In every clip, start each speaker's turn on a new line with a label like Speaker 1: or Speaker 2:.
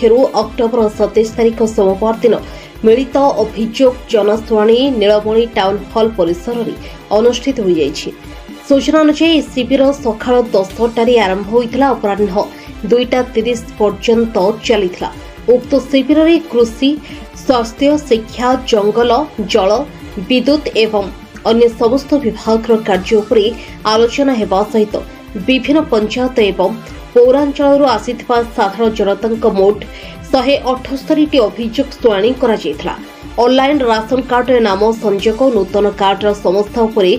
Speaker 1: पक्षर October 27 तारिख सोमवार दिन मिलित अभियोग जनशुणाणी नीलमणि टाउन हॉल परिसर में अनुष्ठित हो जाइछि। सूचना अनुसार शिविर सकाळ 10टारे आरंभ होइतला अपराह्न 2:30 पर्यंत चलिथिला। उक्त शिविर में कृषि, स्वास्थ्य, शिक्षा, जंगल, जल, विद्युत एवं अन्य समस्त विभाग कार्य उपरे आलोचना हेबा सहित विभिन्न पंचायत एवं पौरांचल आसीथिबा साधारण जनता मोट 178 अभियोग शुणाणी करा जायथिला। ऑनलाइन राशन कार्ड नाम संजोग नूतन कार्डर समस्या उपरे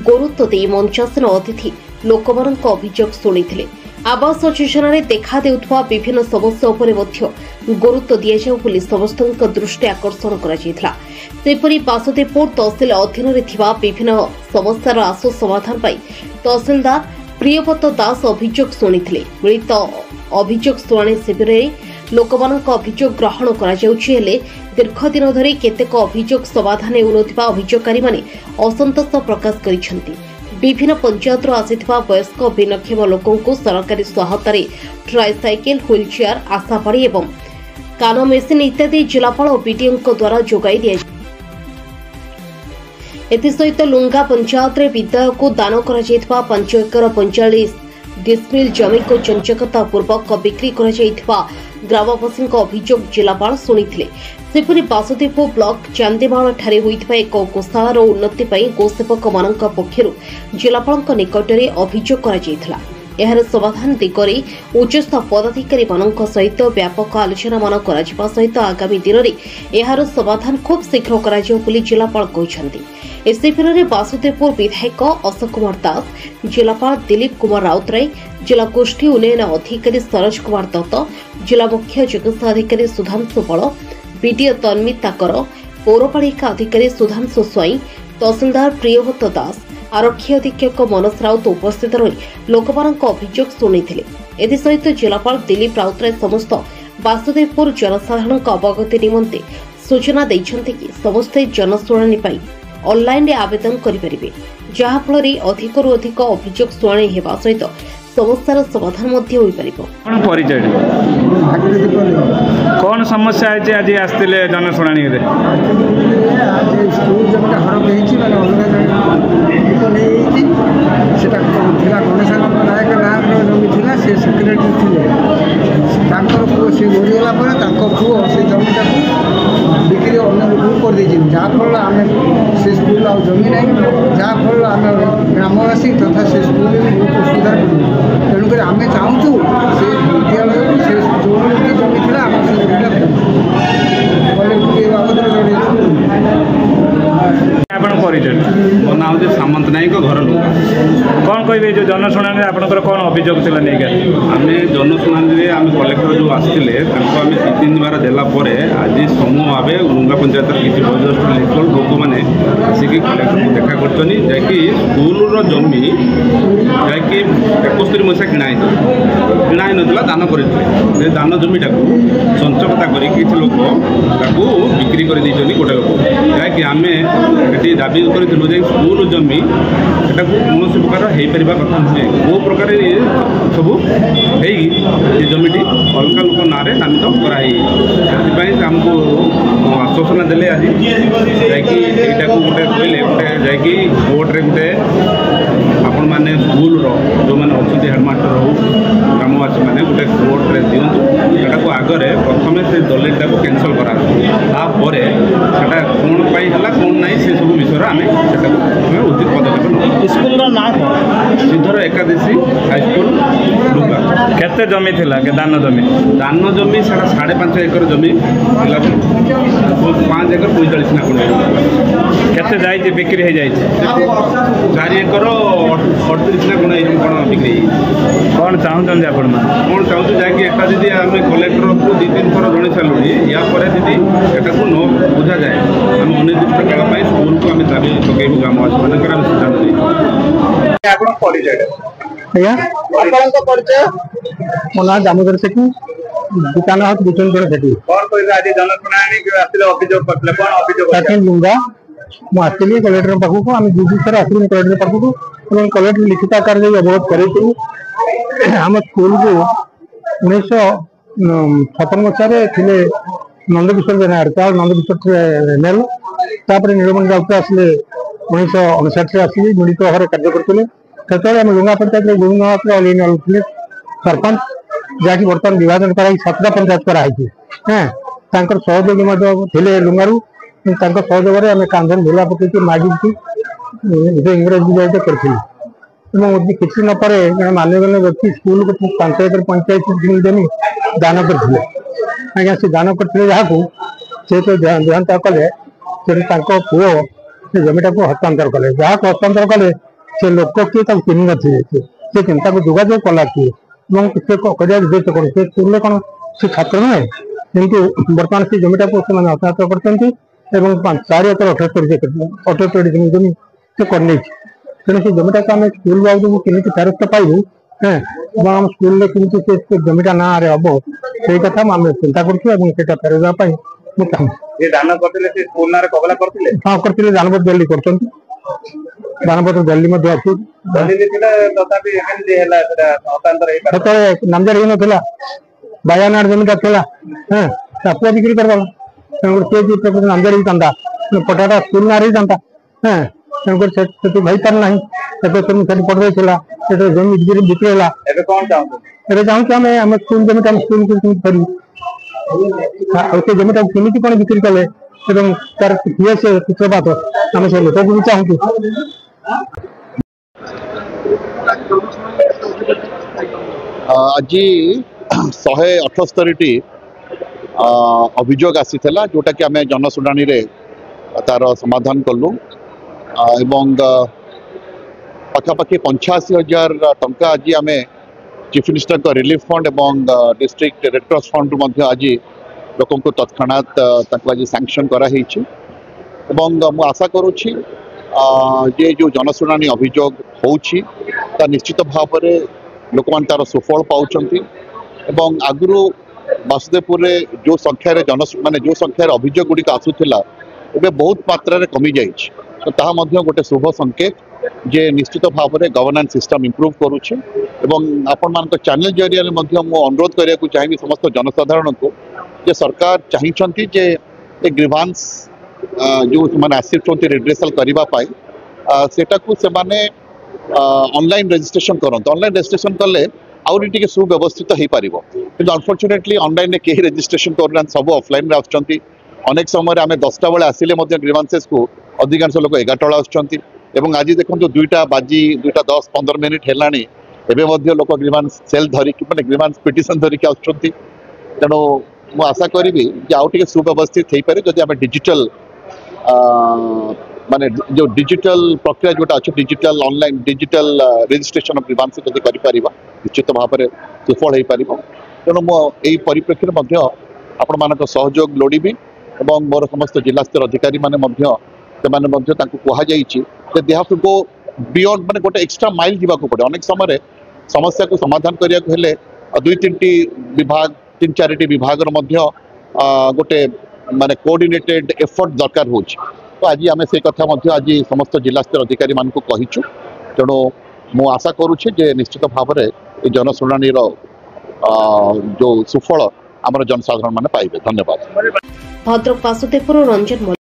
Speaker 1: गुरुत्व दे मंचासन अतिथि लोकमानक अभियोग शुणिथिले। आवास योजना रे देखा देउथवा विभिन्न समस्या उपरे मध्य गुरुत्व दिया जाउ बोली समस्तक दृष्टि आकर्षण करा जायथिला। सेपरि बासुदेवपुर तहसील अधीन रे थिबा विभिन्न समस्यार आशु समाधान पाई तहसीलदार प्रियव्रत दास अभियोग शुणिथिले। मिलित अभियोग शुणाणी शिविर रे लोकमानक अभियोग ग्रहण करा जाउछि हेले दीर्घ दिन धरि केतेक अभियोग समाधान हेउनथिबा अभियोगकारी माने असंतोष प्रकाश करिसेंति। विभिन्न पंचायत आसीथिबा वयस्क भिन्नक्षम लोकंकु सरकारी सहायता ट्राइसाइकेल, व्हीलचेयर, आशाबाड़ी एवं कान मेसिन इत्यादि जिलापाल और बीडीओ द्वारा जोगाई दिया। एसहित लुंगा पंचायत विद्यालय को दान कर 5 एकर 45 डिसमिल जमी को चंचकता पूर्वक बिक्री कर ग्रामवासी अभियोग जिलापाल शुणिथिले। सेपरि बासुदेवपुर ब्लॉक चांदीमाल ठारे होइथिबा एक गोशालार उन्नति पई गोसेवक मानक पक्षरु जिलापालक निकटरे अभियोग करा जायथिला। एहार समाधान दिगरे उच्चस्थ पदाधिकारी मानक सहित व्यापक आलोचना मान करा जिबा सहित आगामी दिन में एहार समाधान खूब शीघ्र करा जाउ बोली जिलापाल कहिसेंति। ए शिविर में बासुदेवपुर विधायक अशोक कुमार दास, जिलापाल दिलीप कुमार राउतराय, जिला गोष्ठी उन्नयन अधिकारी सरोज कुमार दत्त, जिला मुख्य चिकित्सा अधिकारी सुधांशु बल, बीडीओ तन्मिता कर, पौरपालिका अधिकारी सुधांशु स्वाई, तहसीलदार प्रियव्रत दास, आरक्षी अधीक्षक मनोज राउत उपस्थित रही लोकमानक अभियोग शुणिथिले। एसहित जिलापाल दिलीप राउतराय समस्त बासुदेवपुर जनसाधारण अवगति निमंते सूचना दैछन्ते कि समस्ते जनशुणाणी पाई ऑनलाइन रे आवेदन करिपारिबे, जहा फल रे अधिकरु अधिक अभियोग शुणाणी हेबा सहित समस्यार समाधान मध्य होई परिबो।
Speaker 2: कोन परिचय कोन समस्या है जे आज आस्तिले जनशुणाणी रे?
Speaker 3: आज स्कूल जब हरप हेछि माने अलगा को नेछि सेटा थिला गणेशानंद नायक नाम रे जमी थिला से सेक्रेटरी थिले। तांकर पुओ से मरिगला पर तांकर पुओ से जमीटा बिक्री अन्य लोक कर देछि, जा फल आमे से स्कूल आ जमी नै, जा फल आमे ग्रामवासी तथा से स्कूल में बहुत सुधार करू। तेणुक आम चाहूँ से विद्यालय से जो जमी थी आम
Speaker 2: मो ना हूँ सामंत नायक घर लोक। कौन कहे जो जनशुणाणी आपंकर कौन अभियोग था नहीं?
Speaker 4: आम जनशुणाणी आम कलेक्टर जो आसते आम 2-3 बार देलापर आज समूह भाव लुंगा पंचायत किसी वयोज्येष्ठ लोक मैंने आसिक कलेक्टर को देखा कर स्कूल जमी जैकि 71 मसीहा किणाई ना दान कर दान जमीटा संचकता कर लोक बिक्री कर गोटे लोक जैकि आम ये दाबी करूँ स्कूल जमी सेटा कौन प्रकार हो पार कथा नुहे कौ प्रकार सब हो जमीटी अलग लोक ना नामित कराई आमको आश्वासन देले आज जा गोटे कहले गोटे जा कोर्टे गोटे आपण मैंने स्कूल जो मैंने अच्छा हेडमास्टर हो ग्रामवासी मैंने गोटे कोर्टे दिंतु सेटा आगे प्रथम से दलिलटा को कैंसल करापर सेटा कौन पाई कौन ना से सब विषय आम उचित पदक्षेप
Speaker 2: स्कूल ना
Speaker 4: श्रीधर एकादशी हाईस्कूल लुंगा।
Speaker 2: केते जमी थिला के दान जमी
Speaker 4: से 5.5 एकर जमी 5 एकर 45 ना
Speaker 2: केते जाई बिक्री हो जाई
Speaker 4: 4 एकर 38 ना कौन बिक्री
Speaker 2: कौन चाहूँ आपण
Speaker 4: कौन चाहूँ जैकि एटा दीदी आम कलेक्टर को 2-3 थर जन सारे या दीदी एटा को न बुझा जाए आम अनिर्दिष्ट काल स्कूल को आम दाबी पकईबू ग्रामवासी मान
Speaker 3: परिचय मो ना दामोदर सेठी दुकान हाथ बिचन सेठी लुंगा मुझे कलेक्टर पाखक आम 2 थर आसलु कलेक्टर पाखक कलेक्टर लिखित आकार अवगत कर स्कूल को 56 मसीह थे नंदकिशोर बेनार नंदकिशोर नेल तापर नीलमणि राउत आसिले 1959 आसिक मिलित भाव कार्य करते से लुंगा पंचायत गोविंद थे सरपंच जहाँकि बर्तमान विभाजन कर 7टा पंचायत कराई हाँ सहयोगी थे लुंगारू सहयोग आम कांधन झोला पकड़ मागिकी इंग्रेजी विभाग करी किसी न पर जन मान्यगण्य व्यक्ति स्कूल को पंचायत देनी दान करते आज्ञा से दान करते जहाँ से तो देहांत कले पुओ से जमीटा को हस्तांतर कले जहाँ को हस्तांतर कले से लोक किए चिन्ह नी से चिंता को जोगाजोग कला किए उद्देश्य कौन से स्कूल कौन से छात्र नुहे किंतु बर्तमान से जमीटा को हस्तांतर करते 4 एकर 78 जमी से कर तेणु से जमीटा को आम स्कूल बाबू केमी फेरस्त पाइबू हाँ स्कूल से जमीटा ना हम से कथा आम चिंता करा फेरवाई हाँ करते दानपत्र दिल्ली कर दानपत्र दिल्ली नामजारी हो ना 52 जमीटा था हाँ ताकू बिक्री करवा नामजारी था पटाटा स्कूल ना रही था हाँ तेणुकर भाई पार ना पढ़े जमी बिक्री है चाहूँ स्कूल जमीटा स्कूल को फेरू से जमीटा केमी कौन बिक्री कले तार किए से सूत्रपात आम से लोक भी चाहूँ
Speaker 5: आज 178टी अभियोग आसीला जोटा कि आम जनशुणाणी तार समाधान कलु एवं पाखापाखि 85,000 टंका आज आम चीफ मिनिस्टर रिलीफ फंड एवं डिस्ट्रिक्ट रेड क्रॉस फंड रु आज लोक तत्क्षणात आज सैंक्शन कराई मु आशा करुच्ची जे जो जनशुणाणी अभियोग होउछि ता निश्चित भाव में लोक मान तार सुफल पाउछंती एवं आगुरु वासुदेवपुर जो संख्यार माने जो संख्यार अभियोग गुड़िक आसूला एवं बहुत मात्रा कमी जाइए तो ताहा मध्य गोटे शुभ संकेत जे निश्चित भाव में गवर्नेंस सिस्टम इम्प्रूव करुच्छे एवं आपण मान चैनल जरिया मु अनुरोध करने को चाहिए समस्त जनसाधारण को जे सरकार चाहिए जे ग्रीवांस जो मैंने आसिफुंट रिड्रेसल करने सेटा को से माने ऑनलाइन रजिस्ट्रेशन करते ऑनलाइन रजिस्ट्रेशन कले आउरी सुव्यवस्थित हो पार कि अनफॉर्चुनेटली ऑनलाइन में कहीं रजिस्ट्रेशन करना सब ऑफलाइन आसुँच अनेक समय आम 10टा बेले आसिले ग्रीवांसेस को अधिकांश लोक 11टा बेले आसुँच आज देखो 2टा बाजी 2टा 10-15 मिनिट है एवं लोक ग्रीवांस सेल धरिकी मैंने ग्रीवांस पिटिशन धरिकी आसुँच तेणु मु आशा करी आउटे सुव्यवस्थित हो पारे जदि आम डिजिटल माने जो डिजिटल प्रक्रिया जोटा अच्छे digital online digital registration of grievance जदि करि निश्चित भाव में सुफल हो पार तेणु मुझे परिप्रेक्षी आपण मान सहयोग लोड़ी और मोर समस्त जिला स्तर अधिकारी मैंने कहुई they have to go beyond माने गोटे एक्स्ट्रा माइल जावाक पड़े अनेक समय समस्या को समाधान करने को हेले 2-3टी विभाग 3-4टी विभाग गोटे माने कोऑर्डिनेटेड एफर्ट दरकार हो तो आज आम से कथा आज समस्त जिला स्तर अधिकारी मान को कहीचु तेणु मु आशा करुच्छे जे निश्चित भाव में जनशुणाणी जो सुफल आम जनसाधारण माने पाइबे। धन्यवाद।
Speaker 1: भद्रक वासुदेवपुर रंजन